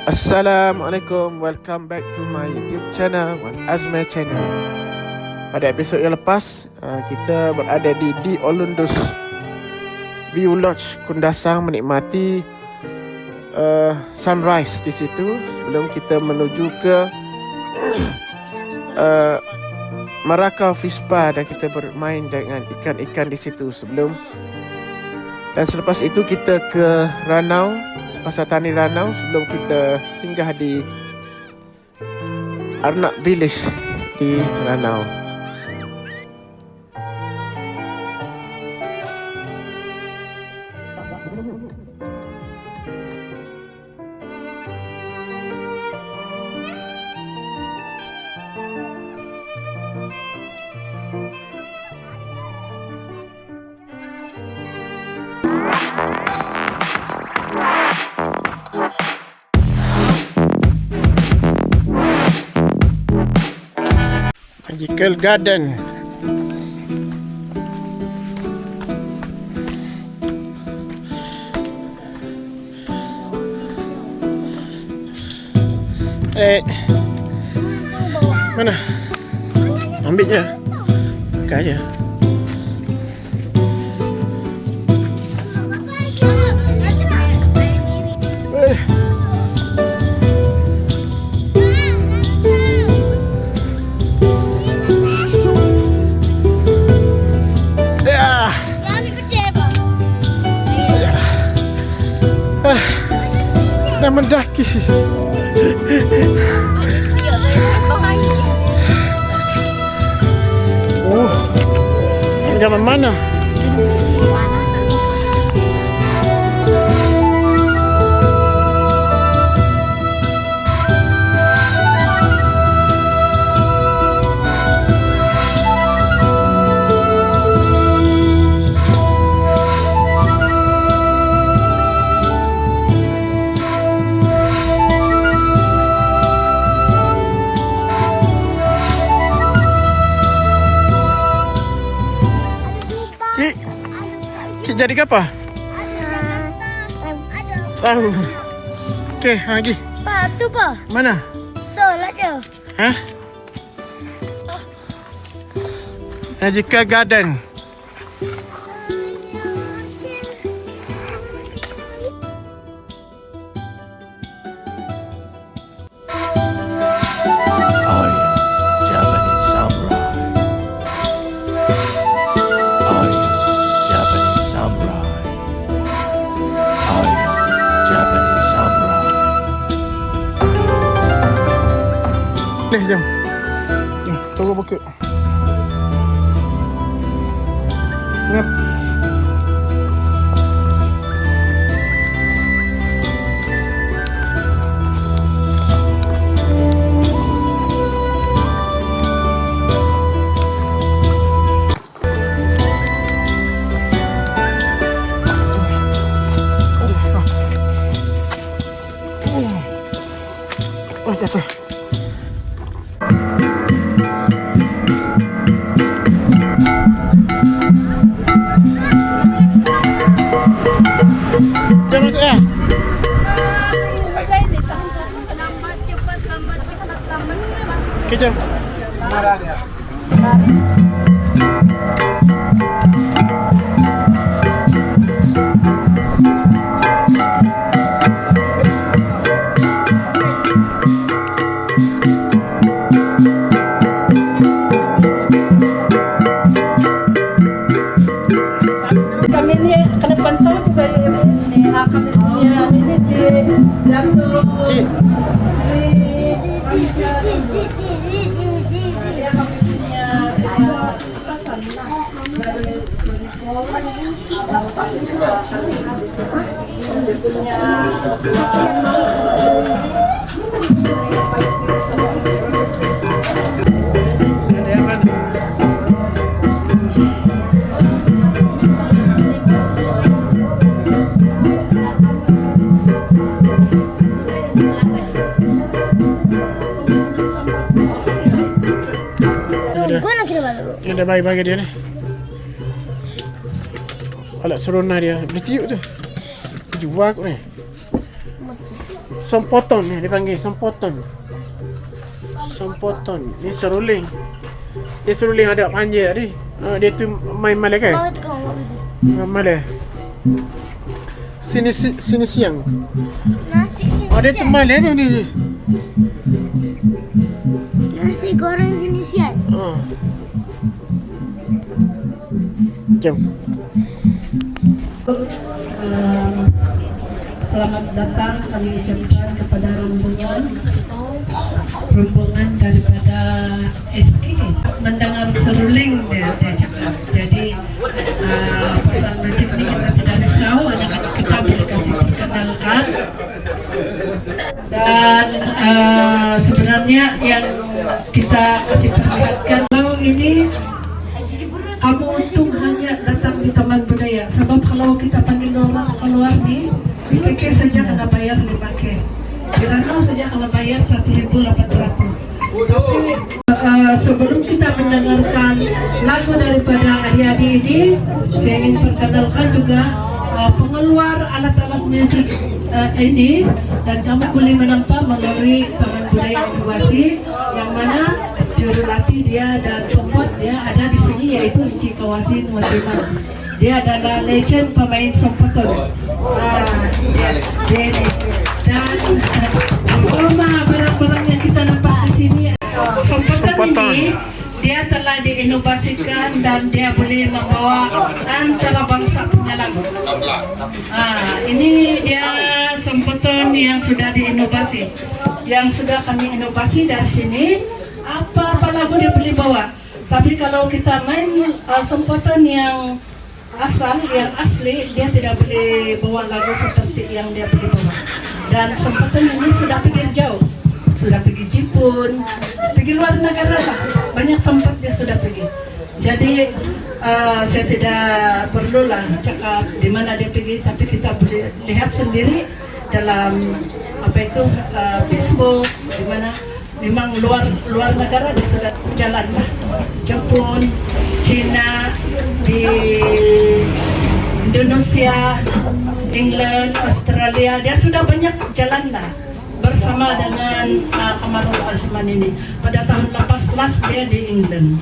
Assalamualaikum, welcome back to my YouTube channel, Wan Azmi Channel. Pada episod yang lepas, kita berada di Olundus View Lodge Kundasang menikmati sunrise di situ sebelum kita menuju ke Marakau Fispa dan kita bermain dengan ikan-ikan di situ dan selepas itu kita ke Ranau, Pasar Tani Ranau sebelum kita singgah di Arnak Village di Ranau. Magical Garden. Mana? Ambil je. Pakai je. Dah mendaki. Oh, zaman mana? Cik jadi apa? Tahu. Okey, lagi. Pak, tu apa? Mana? Solat je. Hah? Magical Garden. Jom. Turun bukit. Ngap. Oh, jatuh. Jangan masuk ya. Lambat cepat. Okey, jom. Kami ni kena pantau juga ni. Kami punya ini si Dato' Sri dia kami punya kawasan dari Dia dah bagi dia ni. Alat seronah dia. Boleh tiup tu. Jual kot ni. Sompoton ni dipanggil Sompoton. Sompoton. Ni seruling. Dia seruling ada panjang ni. Dia tu main Malay kan? Bakit ko? Malay. Sini siang. Nasi sini Dia tu Malay ni. Nasi goreng sini sian. Jom. Selamat datang kami ucapkan kepada rombongan daripada SK. Mendengar seruling dia cakap. Jadi pasal masjid ini kita tidak risau, anak-anak kita boleh kasih perkenalkan. Dan sebenarnya yang kita kasih perlihatkan kalau ini kamu untung hanya datang di taman budaya. Sebab kalau kita panggil orang keluar nih, di KK saja kena bayar 5K. Di Ranau saja kena bayar 1.800. Tapi sebelum kita mendengarkan lagu daripada adik-adik ini, saya ingin perkenalkan juga pengeluar alat-alat musik ini, dan kamu boleh menampak melalui Taman Budaya Edukasi yang mana jurulati dia dan pembuat dia ada di sini, yaitu Encik Kawasin Wasimah. Dia adalah legend pemain Sompoton. Dia ini. Dan semua barang-barang yang kita nampak di sini Sompoton ini dia telah diinovasikan dan dia boleh membawa antara bangsa punya lagu. Ini dia Sompoton yang sudah diinovasi, yang sudah kami inovasi dari sini. Apa lagu dia boleh bawa. Tapi kalau kita main Sompoton yang asal, yang asli, dia tidak boleh bawa lagu seperti yang dia boleh bawa. Dan Sompoton ini sudah pergi jauh, sudah pergi Jepun, pergi luar negara lah, banyak tempat dia sudah pergi. Jadi saya tidak perlulah cakap di mana dia pergi, tapi kita boleh lihat sendiri dalam Facebook, di mana memang luar negara dia sudah jalan lah. Jepun, China, di Indonesia, England, Australia, dia sudah banyak jalan lah bersama dengan Kamarul Azman ini. Pada tahun lepas dia di England,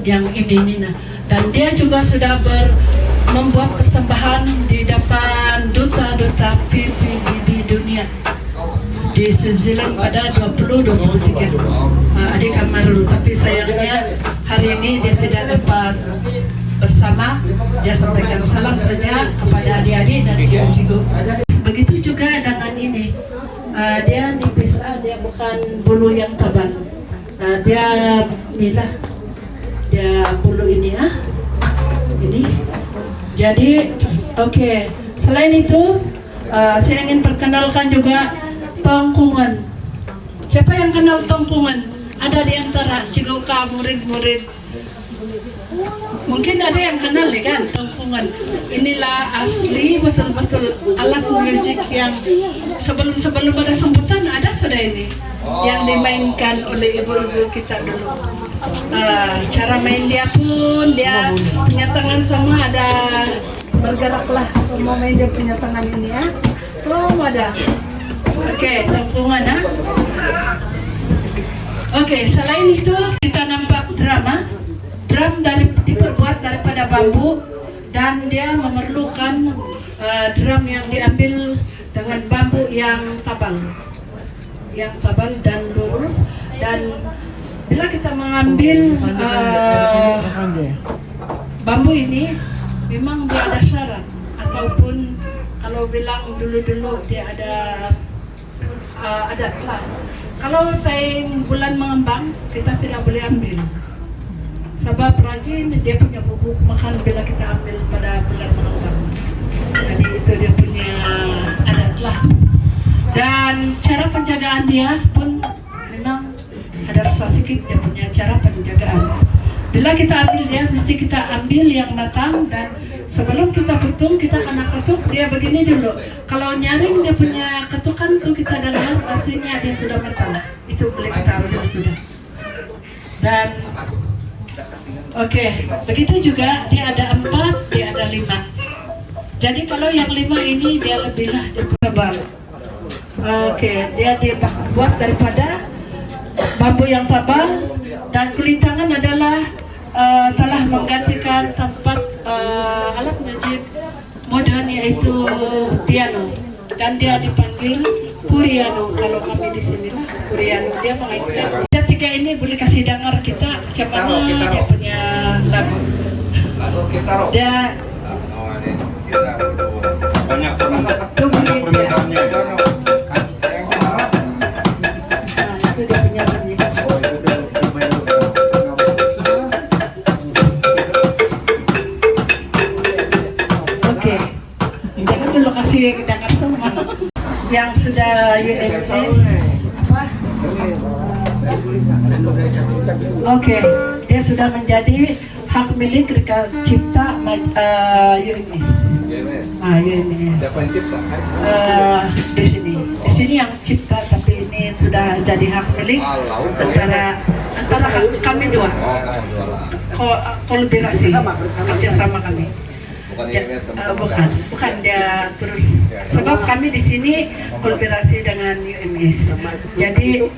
yang ini nah. Dan dia juga sudah membuat persembahan di depan duta-duta PBB dunia di Switzerland pada 2023. Adik Kamarul, tapi sayangnya hari ini dia tidak dapat bersama. Dia sampaikan salam saja kepada adik-adik dan cikgu-cikgu. Begitu juga dengan ini. Dia nipis, dia bukan bulu yang tebal. Dia inilah, dia bulu ini ini. Jadi oke. Selain itu saya ingin perkenalkan juga tongkungan. Siapa yang kenal tongkungan? Ada di antara cikgu murid-murid. Mungkin ada yang kenal ya kan tongkungan. Inilah asli betul-betul alat musik yang sebelum ada Sompoton ada sudah ini yang dimainkan oleh ibu-ibu kita dulu. Cara main dia pun dia punya tangan semua ada bergeraklah, semua main dia punya tangan ini ya. Semua ada. Oke, tongkungan Oke, selain itu kita nampak drum diperbuat daripada bambu, dan dia memerlukan drum yang diambil dengan bambu yang tabal dan lurus. Dan bila kita mengambil bambu ini, memang dia ada syarat, ataupun kalau bilang dulu dia ada lah. Kalau time bulan mengembang kita tidak boleh ambil, sebab rajin dia punya bubuk makan bila kita ambil pada bulan mengembang. Jadi itu dia punya adat lah. Dan cara penjagaan dia pun memang ada sedikit dia punya cara penjagaan. Bila kita ambil dia, mesti kita ambil yang matang, dan sebelum kita putung, kita kena ketuk dia begini dulu. Kalau nyaring dia punya ketukan tuh kita dengar, artinya dia sudah matang. Itu boleh kita ambil sudah. Dan oke, begitu juga dia ada 4, dia ada 5. Jadi kalau yang 5 ini dia lebih lah, dia tebal. Oke, dia dibuat daripada bambu yang tebal dan kulintangan adalah telah menggantikan tempat alat musik modern yaitu piano dan dia dipanggil Puriano kalau kami di sini lah Puriano dia mengaitkan. Tiga ini boleh kasih dengar kita macam mana dia punya lagu. Dia banyak permintaannya. Itu dia punya bunyi. Oke, jangan dulu kasih dengar semua. Yang sudah UMS apa? Oke, dia sudah menjadi hak milik Rika Cipta UMS. UMS. Di sini yang cipta, tapi ini sudah jadi hak milik antara kami dua. Kolaborasi kerjasama kami. Bukan dia terus sebab kami di sini kolaborasi dengan UMS. Jadi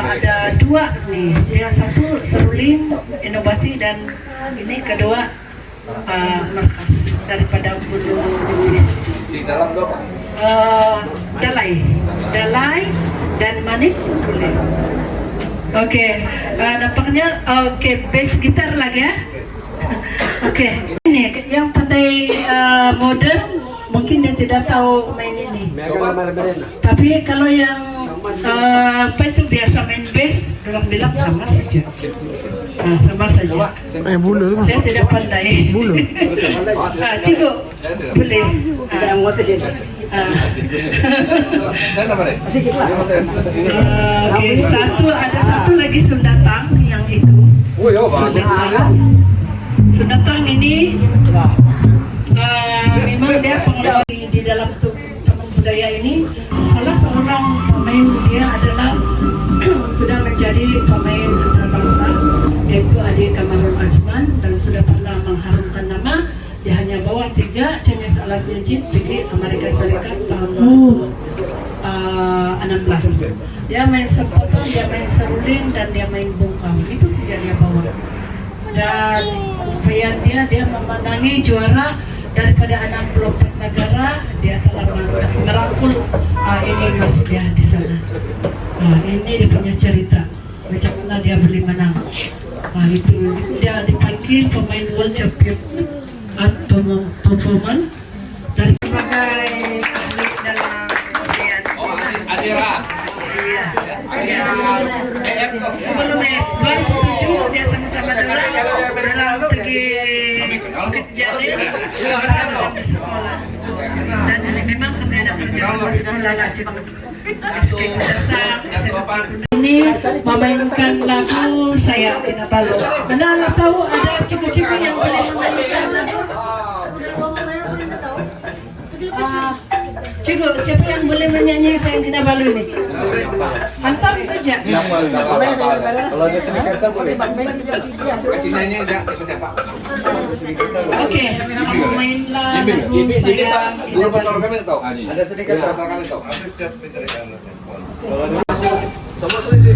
ada dua nih, yang satu seruling inovasi dan ini kedua markas daripada Bulu Bugis. Di dalam berapa? Dalai dan Manik boleh. Oke, nampaknya oke, bass gitar lagi ya. Oke, ini yang pandai modern mungkin dia tidak tahu main ini. Tapi kalau yang apa itu biasa main bass, orang bilang sama saja. Sama saja. Bulu. Saya tidak pandai. Bulu. Cikgu, boleh. Oke, ada satu lagi sundatang yang itu. Sundatang ini memang dia pengelola di dalam taman budaya ini. Salah seorang pemain dia adalah sudah menjadi pemain antarabangsa, yaitu Adi Kamarul Azman, dan sudah pernah mengharumkan nama. Dia hanya bawa 3 jenis alat musik di Amerika Serikat tahun 2016. Dia main sepotong, dia main seruling, dan dia main bungkam. Itu saja dia bawa. Dan upaya dia memenangi juara daripada 64 negara. Dia telah merangkul ini mas dia di sana. Ini dia punya cerita macam mana dia boleh menang. Itu dia dipanggil pemain world champion atau performance dari sebagai ahli dalam Adira. Sebelum 2007 dia sama-sama dalam pergi Bukit Jalil bersama di sekolah. Dan ini memang kami ada kerja sama sekolah lah SK Kudasang, ini memainkan lagu Sayang Kinabalu. Mana tahu ada cikgu-cikgu yang boleh memainkan lagu? Cikgu, siapa yang boleh menyanyi Sayang Kinabalu ini? Hantam saja. Kalau ada sedikit boleh. Kasih nyanyi siapa? Oke, kamu mainlah lagu Sayang Kinabalu. Ada sedikit asal kami tahu. Semua selesai.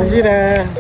Zina.